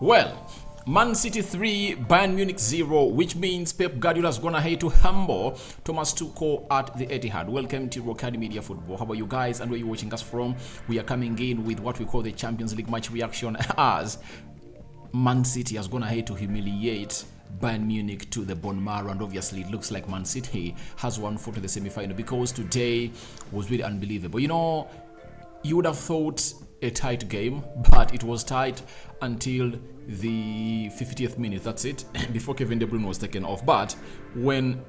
Well, Man City 3, Bayern Munich 0, which means Pep Guardiola's gonna head to humble Thomas Tuchel at the Etihad. Welcome to Rokani Media Football. How about you guys and where you watching us from? We are coming in with what we call the Champions League match reaction as Man City has gonna head to humiliate Bayern Munich to the bone marrow, and obviously it looks like Man City has one foot in the semi-final because today was really unbelievable. You know, you would have thought a tight game, but it was tight until the 50th minute. That's it, before Kevin De Bruyne was taken off. But when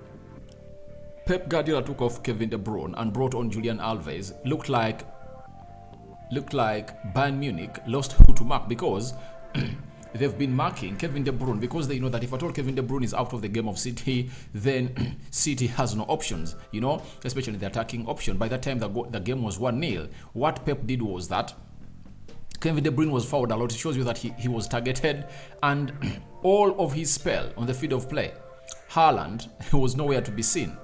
Pep Guardiola took off Kevin De Bruyne and brought on Julian Alves, looked like Bayern Munich lost who to mark, because they've been marking Kevin De Bruyne because they know that if at all Kevin De Bruyne is out of the game of City, then City has no options, you know, especially the attacking option. By that time, the game was 1-0. What Pep did was that Kevin De Bruyne was fouled a lot. It shows you that he was targeted, and all of his spell on the field of play, Haaland was nowhere to be seen.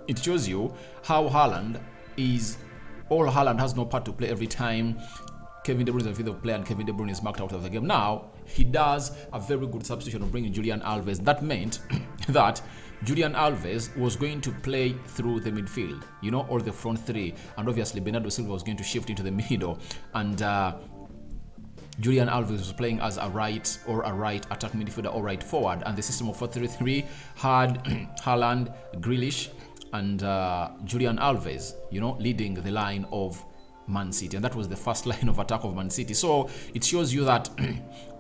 It shows you how Haaland has no part to play every time Kevin De Bruyne is on the field of play and Kevin De Bruyne is marked out of the game. Now, he does a very good substitution of bringing Julian Alves. That meant that Julian Alves was going to play through the midfield, you know, or the front three. And obviously, Bernardo Silva was going to shift into the middle. And Julian Alves was playing as a right attack midfielder or right forward. And the system of 4-3-3 had Haaland, Grealish, and Julian Alves, you know, leading the line of Man City, and that was the first line of attack of Man City. So it shows you that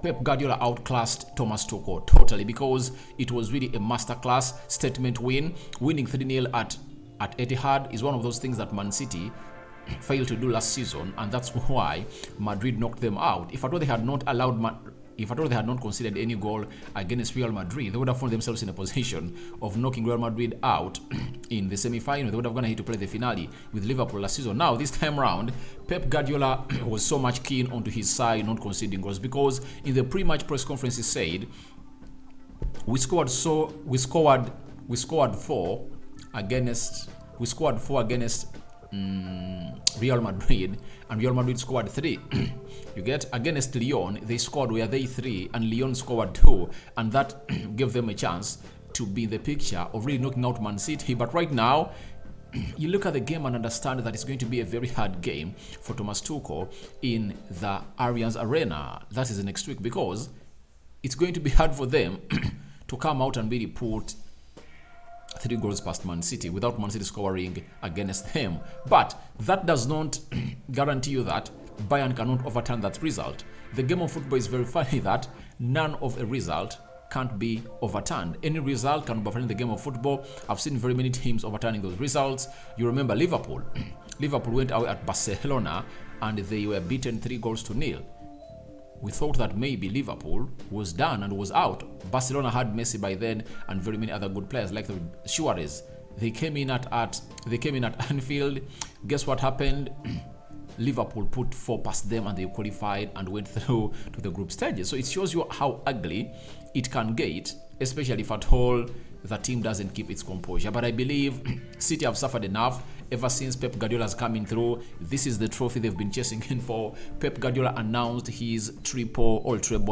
Pep Guardiola outclassed Thomas Tuchel totally, because it was really a masterclass statement win. Winning 3-0 at Etihad is one of those things that Man City failed to do last season, and that's why Madrid knocked them out. If at all they had not conceded any goal against Real Madrid, they would have found themselves in a position of knocking Real Madrid out in the semi-final. They would have gone ahead to play the finale with Liverpool last season. Now, this time round, Pep Guardiola was so much keen onto his side not conceding goals, because in the pre-match press conference he said, we scored four against Real Madrid, and Real Madrid scored 3. You get, against Lyon, they scored, were they 3, and Lyon scored 2, and that gave them a chance to be in the picture of really knocking out Man City. But right now, you look at the game and understand that it's going to be a very hard game for Thomas Tuchel in the Allianz Arena. That is next week, because it's going to be hard for them to come out and really put 3 goals past Man City without Man City scoring against them. But that does not guarantee you that Bayern cannot overturn that result. The game of football is very funny that none of a result can't be overturned. Any result can overturn the game of football. I've seen very many teams overturning those results. You remember Liverpool. Liverpool went away at Barcelona and they were beaten 3-0. We thought that maybe Liverpool was done and was out. Barcelona had Messi by then and very many other good players like the Suarez. They came in at Anfield. Guess what happened? Liverpool put 4 past them and they qualified and went through to the group stages. So it shows you how ugly it can get, especially if at all the team doesn't keep its composure. But I believe City have suffered enough ever since Pep Guardiola is coming through. This is the trophy they've been chasing in for. Pep Guardiola announced his treble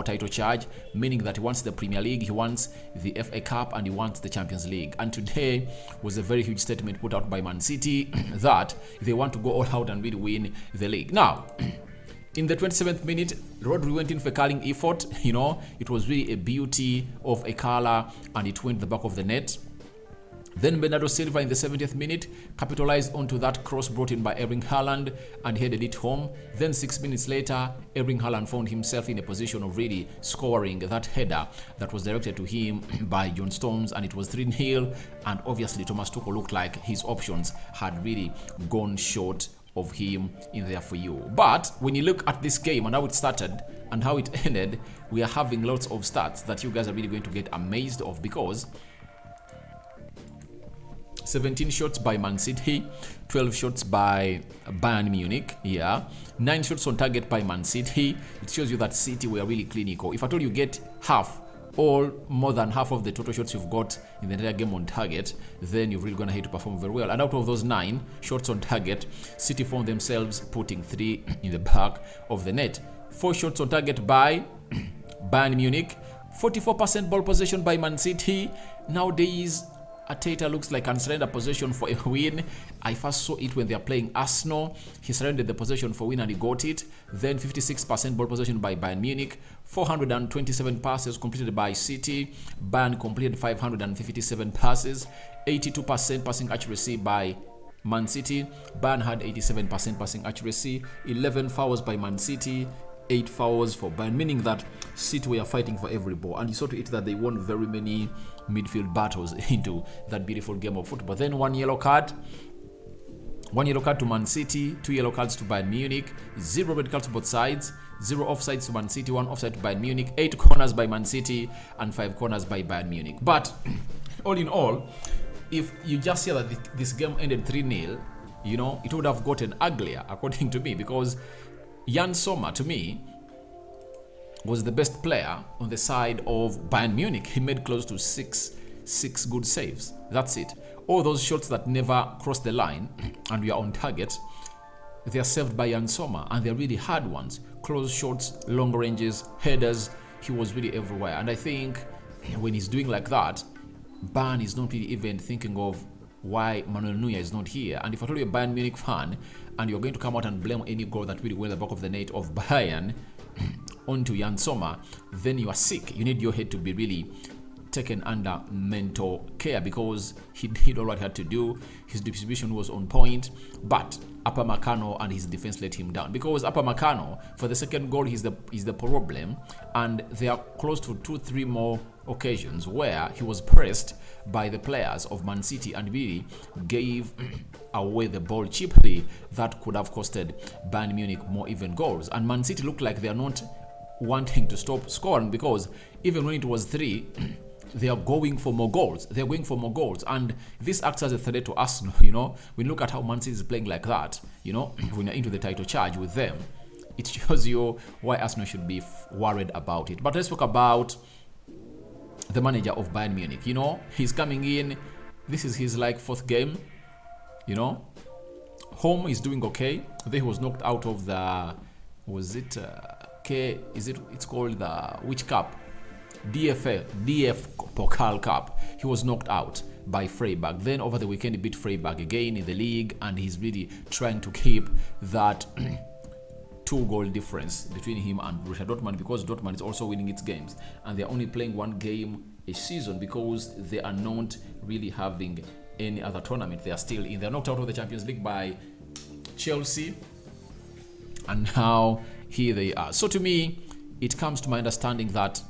title charge, meaning that he wants the Premier League, he wants the FA Cup, and he wants the Champions League. And today was a very huge statement put out by Man City that they want to go all out and really win the league. Now, in the 27th minute, Rodri went in for a curling effort. You know, it was really a beauty of a curler, and it went the back of the net. Then Bernardo Silva in the 70th minute capitalized onto that cross brought in by Erling Haaland and headed it home. Then 6 minutes later, Erling Haaland found himself in a position of really scoring that header that was directed to him by John Stones, and it was 3-0. And obviously, Thomas Tuchel looked like his options had really gone short of him in there for you. But when you look at this game and how it started and how it ended, we are having lots of stats that you guys are really going to get amazed of, because 17 shots by Man City, 12 shots by Bayern Munich, 9 shots on target by Man City. It shows you that City were really clinical. If at all you get half or more than half of the total shots you've got in the entire game on target, then you're really going to have to perform very well. And out of those 9 shots on target, City found themselves putting 3 in the back of the net. 4 shots on target by Bayern Munich. 44% ball possession by Man City. Nowadays, Arteta looks like unsurrender possession for a win. I first saw it when they are playing Arsenal. He surrendered the possession for win and he got it. Then 56% ball possession by Bayern Munich. 427 passes completed by City. Bayern completed 557 passes. 82% passing accuracy by Man City. Bayern had 87% passing accuracy. 11 fouls by Man City. 8 fouls for Bayern, meaning that City were fighting for every ball, and you saw to it that they won very many midfield battles into that beautiful game of football. Then one yellow card to Man City, 2 yellow cards to Bayern Munich, 0 red cards to both sides, 0 offsides to Man City, 1 offside to Bayern Munich, 8 corners by Man City, and 5 corners by Bayern Munich. But all in all, if you just hear that this game ended 3-0, it would have gotten uglier, according to me, because Jan Sommer, to me, was the best player on the side of Bayern Munich. He made close to six good saves. That's it. All those shots that never crossed the line and we are on target, they are saved by Jan Sommer, and they're really hard ones. Close shots, long ranges, headers. He was really everywhere. And I think when he's doing like that, Bayern is not really even thinking of why Manuel Neuer is not here. And if I told you a Bayern Munich fan and you're going to come out and blame any goal that really went in the back of the net of Bayern onto Jan Sommer, then you are sick. You need your head to be really taken under mental care, because he did all what he had to do. His distribution was on point, but Upamecano and his defense let him down, because Upamecano, for the second goal, is the problem, and there are close to 2-3 more occasions where he was pressed by the players of Man City and really gave away the ball cheaply. That could have costed Bayern Munich more even goals, and Man City looked like they are not wanting to stop scoring, because even when it was 3, they are going for more goals. They're going for more goals. And this acts as a threat to Arsenal, When you look at how Man City is playing like that, when you're into the title charge with them, it shows you why Arsenal should be worried about it. But let's talk about the manager of Bayern Munich. He's coming in. This is his 4th game. Home is doing okay. He was knocked out of the, it's called the, which cup? DF Pokal Cup. He was knocked out by Freiburg. Then over the weekend he beat Freiburg again in the league, and he's really trying to keep that 2-goal difference between him and Borussia Dortmund, because Dortmund is also winning its games, and they're only playing 1 game a season because they are not really having any other tournament. They are still in. They're knocked out of the Champions League by Chelsea, and now here they are. So to me, it comes to my understanding that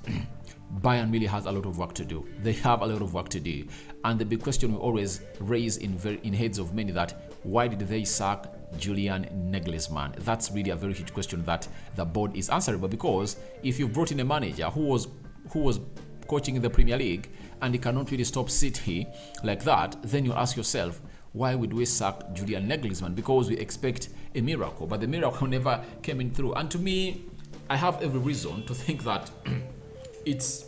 Bayern really has a lot of work to do. They have a lot of work to do. And the big question we always raise in heads of many, that why did they sack Julian Nagelsmann? That's really a very huge question that the board is answerable, because if you've brought in a manager who was coaching in the Premier League and he cannot really stop City like that, then you ask yourself, why would we sack Julian Nagelsmann? Because we expect a miracle, but the miracle never came in through. And to me, I have every reason to think that it's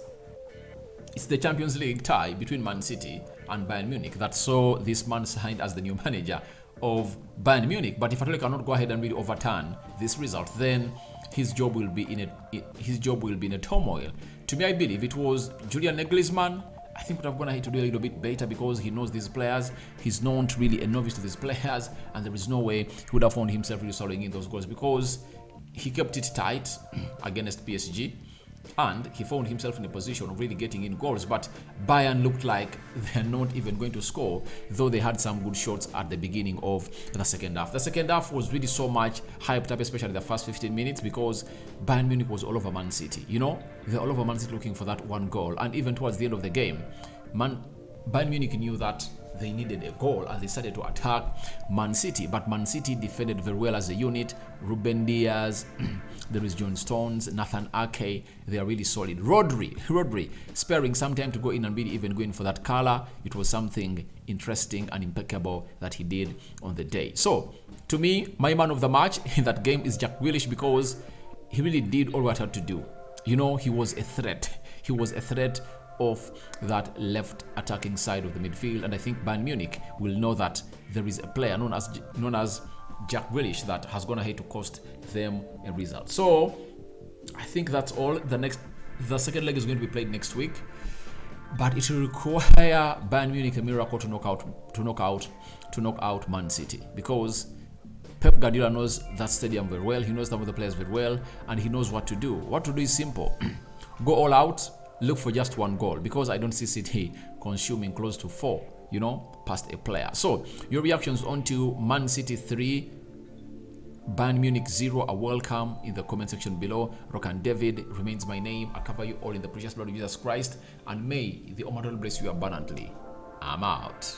the Champions League tie between Man City and Bayern Munich that saw this man signed as the new manager of Bayern Munich. But if Tuchel cannot go ahead and really overturn this result, then his job will be in a turmoil. To me, I believe it was Julian Nagelsmann. I think would have gone ahead to do a little bit better, because he knows these players. He's not really a novice to these players, and there is no way he would have found himself really scoring in those goals, because he kept it tight against PSG, and he found himself in a position of really getting in goals. But Bayern looked like they're not even going to score, though they had some good shots at the beginning of the second half. The second half was really so much hyped up, especially the first 15 minutes, because Bayern Munich was all over Man City. They're all over Man City looking for that 1 goal. And even towards the end of the game, Bayern Munich knew that they needed a goal, and they started to attack Man City. But Man City defended very well as a unit. Ruben Diaz, there is John Stones, Nathan Ake, they are really solid. Rodri, sparing some time to go in and really even going for that color. It was something interesting and impeccable that he did on the day. So, to me, my man of the match in that game is Jack Grealish, because he really did all what he had to do. He was a threat. He was a threat of that left attacking side of the midfield, and I think Bayern Munich will know that there is a player known as Jack Grealish that has gone ahead to cost them a result. So I think that's all. The next The second leg is going to be played next week, but it will require Bayern Munich a miracle to knock out Man City, because Pep Guardiola knows that stadium very well. He knows some of the players very well, and he knows what to do. What to do is simple: go all out, look for just one goal, because I don't see City consuming close to 4, past a player. So your reactions onto Man City 3, Bayern Munich 0 are welcome in the comment section below. Rokani David remains my name. I cover you all in the precious blood of Jesus Christ, and may the Almighty bless you abundantly. I'm out.